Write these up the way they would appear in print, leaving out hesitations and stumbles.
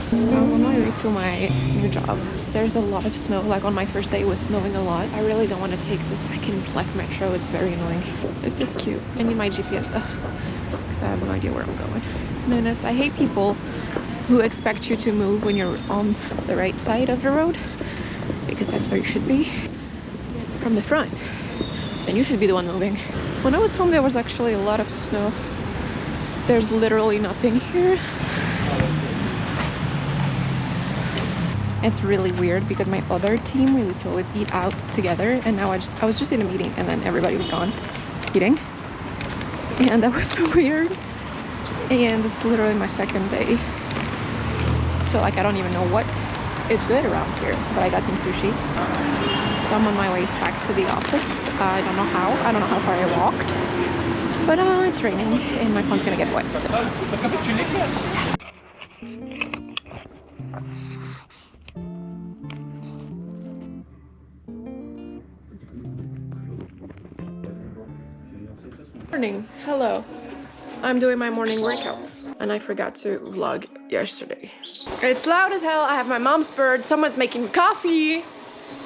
I'm on my way to my new job. There's a lot of snow. Like on my first day it was snowing a lot. I really don't want to take the second like metro. It's very annoying. This is cute. I need my GPS though because I have no idea where I'm going. Minutes. I hate people who expect you to move when you're on the right side of the road, because that's where you should be. From the front, then you should be the one moving. When I was home there was actually a lot of snow. There's literally nothing here. It's really weird because my other team, we used to always eat out together, and now I was just in a meeting and then everybody was gone eating, and that was so weird. And this is literally my second day, so like I don't even know what is good around here, but I got some sushi, so I'm on my way back to the office. I don't know how far I walked, but it's raining and my phone's gonna get wet, so morning. Hello. I'm doing my morning workout and I forgot to vlog yesterday. It's loud as hell. I have my mom's bird. Someone's making coffee.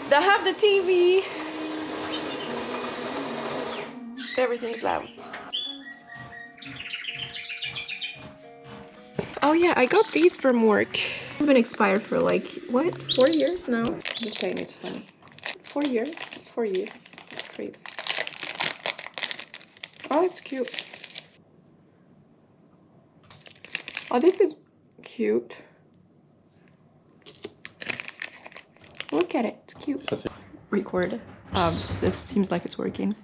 They have the TV. Everything's loud. Oh yeah, I got these from work. It's been expired for like, what, 4 years now? I'm just saying it's funny. 4 years? It's 4 years. It's crazy. Oh, it's cute. Oh, this is cute. Look at it. It's cute. Record. This seems like it's working.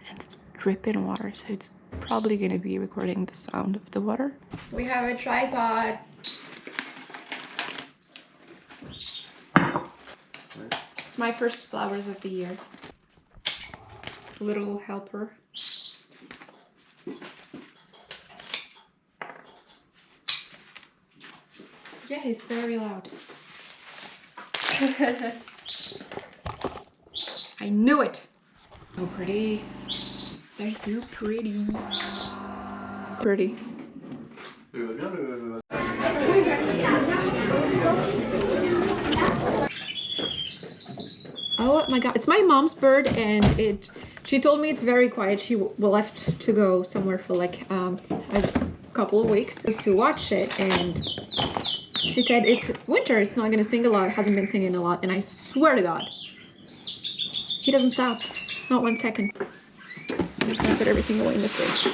And it's dripping water, so it's probably going to be recording the sound of the water. We have a tripod. It's my first flowers of the year. Little helper. Yeah, it's very loud. I knew it! So pretty. They're so pretty. Pretty. Oh my god, it's my mom's bird, and she told me it's very quiet. She left to go somewhere for like a couple of weeks just to watch it, and she said it's winter, it's not gonna sing a lot, hasn't been singing a lot, and I swear to God, he doesn't stop, not 1 second. I'm just gonna put everything away in the fridge.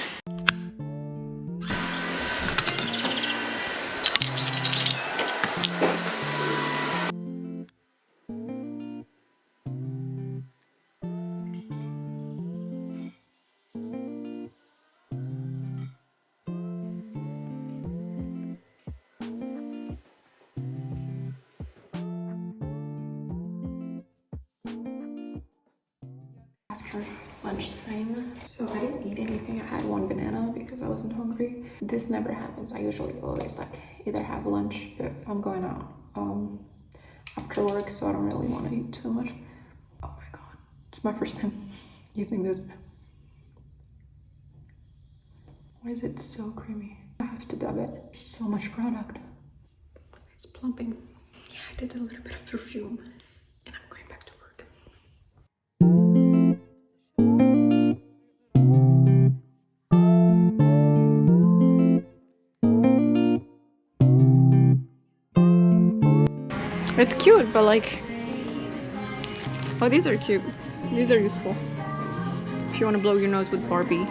After lunchtime, so I didn't eat anything. I had 1 banana because I wasn't hungry. This never happens. I usually always like either have lunch, but I'm going out after work, so I don't really want to eat too much. Oh my god, it's my first time using this. Why is it so creamy? I have to dab it. So much product. It's plumping. Yeah, I did a little bit of perfume. And I'm going back to work. It's cute, but like... Oh, these are cute. These are useful. If you want to blow your nose with Barbie.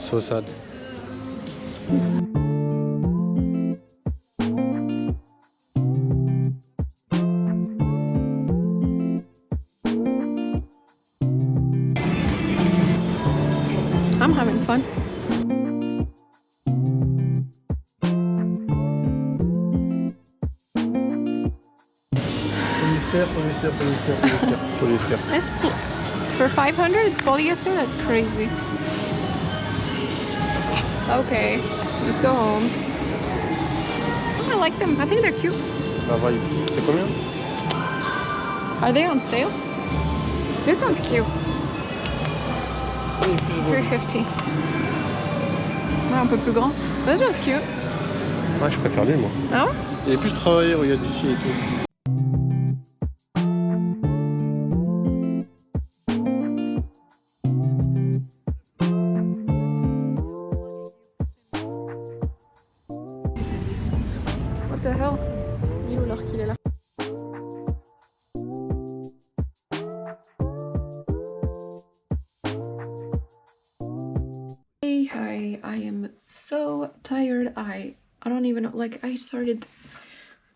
So sad. I'm having fun. Polyester, polyester, polyester, polyester, polyester. It's for 500. It's polyester. That's crazy. Okay, let's go home. I like them. I think they're cute. Bah, va, c'est combien? Are they on sale? This one's cute. Oui, plus beau. 350. Ouais, un peu plus grand. This one's cute. Ouais, je préfère lui, moi. Ah ouais? Il est plus travaillé, regarde ici et tout. What the hell? Il est où alors qu'il est là? Hey, hi, I am so tired. I don't even know, like, I started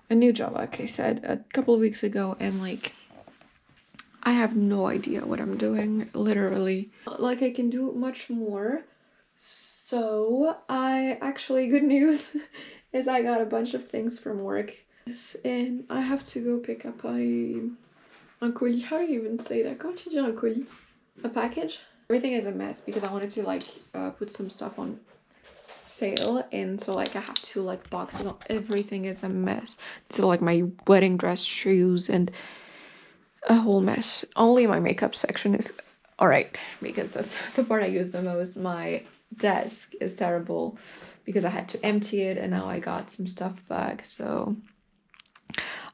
a new job, like I said, a couple of weeks ago, and like I have no idea what I'm doing, literally. Like, I can do much more. So I actually, good news is I got a bunch of things from work, and I have to go pick up un colis. How do you even say that? Comment tu dis un colis? A package? Everything is a mess because I wanted to like put some stuff on sale, and so like I have to like box it up. Everything is a mess. So like my wedding dress, shoes, and a whole mess. Only my makeup section is alright because that's the part I use the most. My desk is terrible because I had to empty it, and now I got some stuff back, so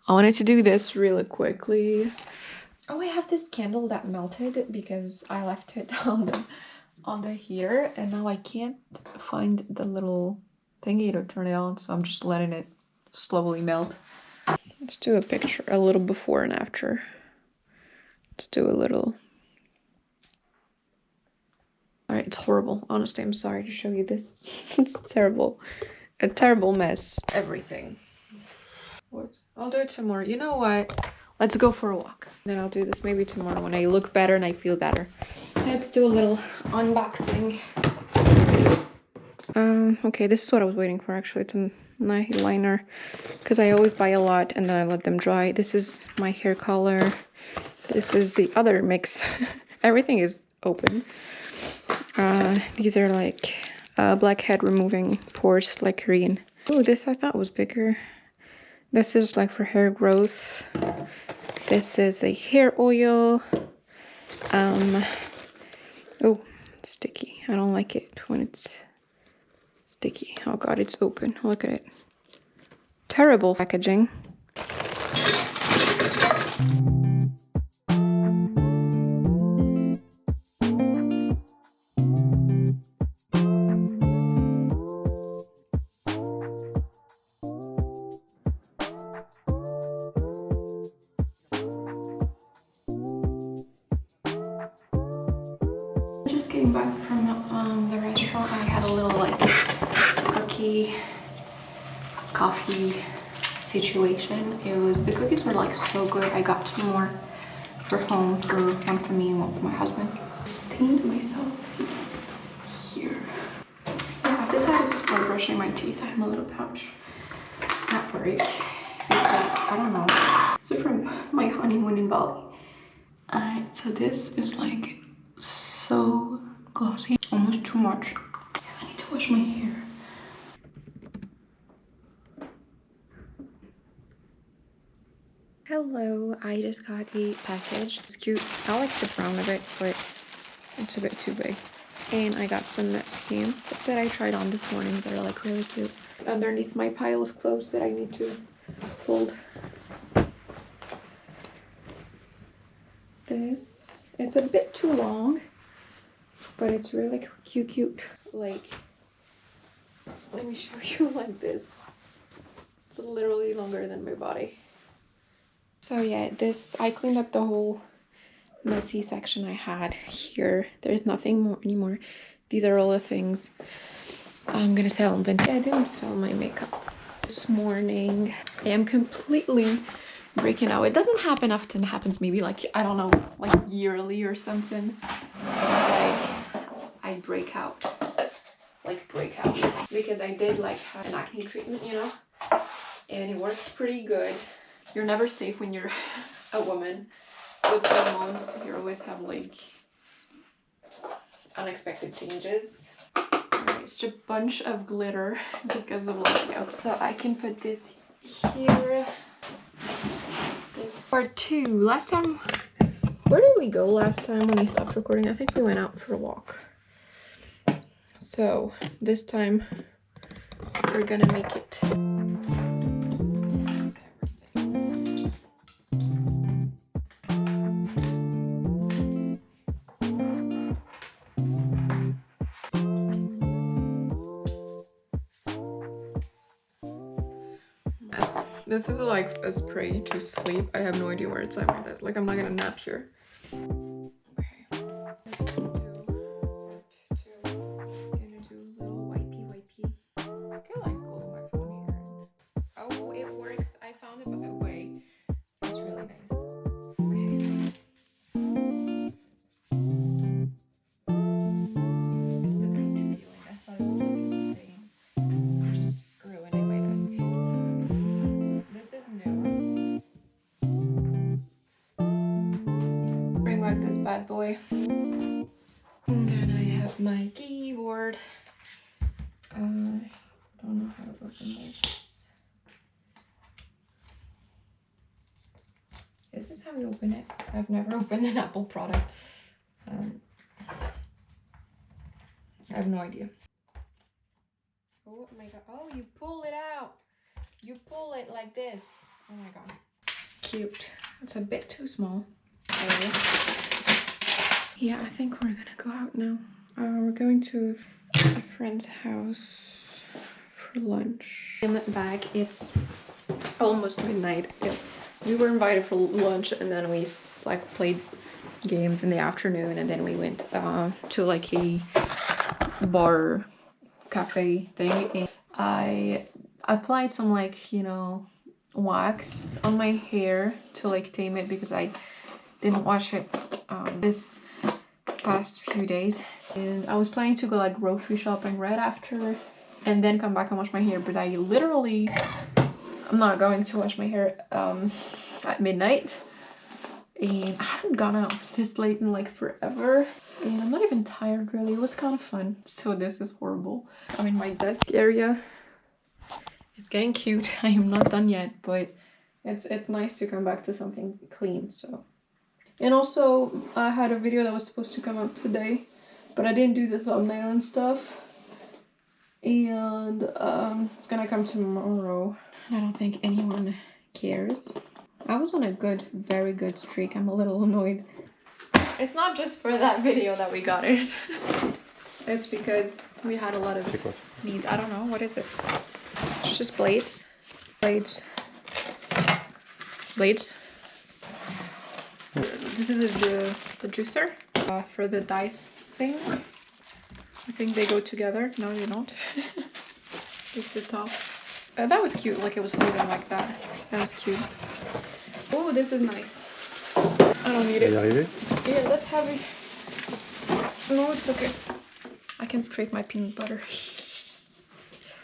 I wanted to do this really quickly. Oh, I have this candle that melted because I left it on the heater, and now I can't find the little thingy to turn it on, so I'm just letting it slowly melt. Let's do a picture, a little before and after. Let's do a little. Alright, it's horrible. Honestly, I'm sorry to show you this. It's terrible. A terrible mess. Everything. What? I'll do it tomorrow. You know what? Let's go for a walk. Then I'll do this maybe tomorrow when I look better and I feel better. Let's do a little unboxing. Okay, this is what I was waiting for actually. It's a eyeliner because I always buy a lot and then I let them dry. This is my hair color. This is the other mix. Everything is open. These are like blackhead removing pores, like Korean. Oh, this I thought was bigger. This is like for hair growth. This is a hair oil. Oh, it's sticky. I don't like it when it's sticky. Oh god, it's open. Look at it. Terrible packaging. Just came back from the restaurant. I had a little like cookie coffee situation. The cookies were like so good. I got 2 more for home, one for me and one for my husband. Stained myself here. Yeah, I've decided to start brushing my teeth. I have a little pouch at work because I don't know. It's from my honeymoon in Bali. So this is like so glossy, almost too much. I need to wash my hair. Hello, I just got a package. It's cute. I like the brown of it, but it's a bit too big. And I got some pants that I tried on this morning that are like really cute. It's underneath my pile of clothes that I need to fold. It's a bit too long, but it's really cute. Like, let me show you like this. It's literally longer than my body. So yeah, I cleaned up the whole messy section I had here. There's nothing more anymore. These are all the things I'm gonna sell on Vinted. I didn't film my makeup this morning. I am completely breaking out. It doesn't happen often. It happens maybe like, I don't know, like yearly or something. Like I break out because I did like have an acne treatment, you know, and it worked pretty good. You're never safe when you're a woman with hormones, you always have like unexpected changes. It's just a bunch of glitter because of like, so I can put this here. This part 2. Last time, where did we go last time when we stopped recording? I think we went out for a walk. So this time we're gonna make it. This is like a spray to sleep. I have no idea where it's at. Like I'm not gonna nap here. Okay. Let's do part 2. Gonna do a little wipey. I can like close my phone here. Oh, it works. I found a way. It's really nice. Okay. It's the right feeling. I thought it was like a stain. Just ruining my desk. This is new. Bring back this bad boy. And then I have my keyboard. I don't know how to open this. This is how you open it. I've never opened an Apple product. I have no idea. Oh my god. Oh, you pull it out. You pull it like this. Oh my god. Cute. It's a bit too small. Yeah, I think we're gonna go out now. We're going to a friend's house for lunch. I'm back. It's almost midnight. We were invited for lunch and then we like played games in the afternoon and then we went to like a bar cafe thing. And I applied some like, you know, wax on my hair to like tame it because I didn't wash it this past few days, and I was planning to go like grocery shopping right after and then come back and wash my hair, but I'm not going to wash my hair at midnight, and I haven't gone out this late in like forever, and I'm not even tired really. It was kind of fun. So this is horrible. I'm in my desk area. It's getting cute. I am not done yet, but it's nice to come back to something clean. So, and also I had a video that was supposed to come out today, but I didn't do the thumbnail and stuff, and it's gonna come tomorrow. I don't think anyone cares. I was on a very good streak. I'm a little annoyed. It's not just for that video that we got it. It's because we had a lot of needs. I don't know, what is it? It's just blades. Blades. This is the juicer for the dicing. I think they go together. No, they don't. Just the top. That was cute, like it was holding like that. That was cute. Oh, this is nice. I don't need it. Yeah, that's heavy. No, it's okay. I can scrape my peanut butter.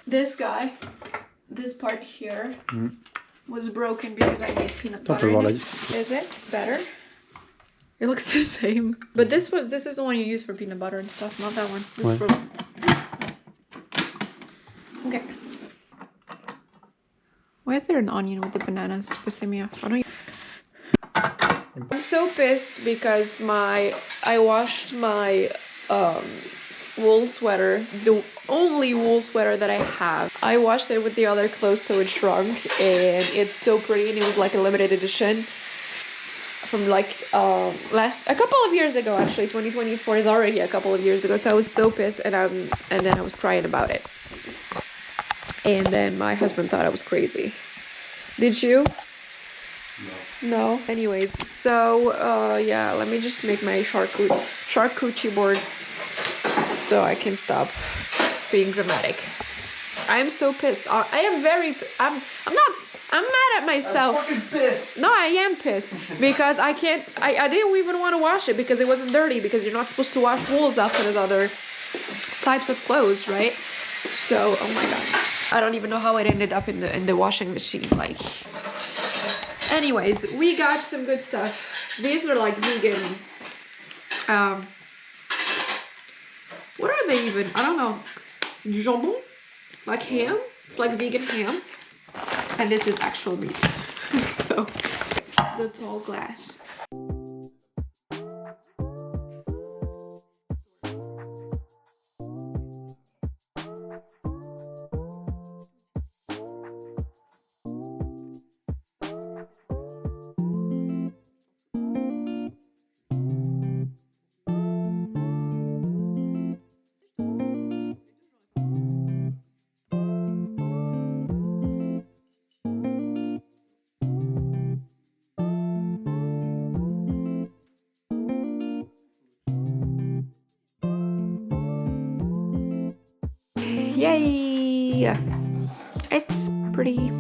This guy, this part here, was broken because I made peanut butter in it. Is it better? It looks the same. But this is the one you use for peanut butter and stuff, not that one. This is for... Okay. Why is there an onion with the bananas? It's pissing me off. I'm so pissed because I washed my wool sweater, the only wool sweater that I have. I washed it with the other clothes so it shrunk, and it's so pretty, and it was like a limited edition from like a couple of years ago. Actually 2024 is already a couple of years ago, so I was so pissed, and then I was crying about it, and then my husband thought I was crazy. Did you? No. Anyways, so yeah, let me just make my charcuterie board so I can stop being dramatic. I am so pissed. I'm mad at myself. I'm fucking pissed. No, I am pissed because I didn't even want to wash it because it wasn't dirty, because you're not supposed to wash wools after there's other types of clothes, right? So, oh my god. I don't even know how it ended up in the washing machine, like. Anyways, we got some good stuff. These are like vegan. What are they even? I don't know. C'est du jambon? Like ham? It's like vegan ham. And this is actual meat. So, the tall glass. Yay! It's pretty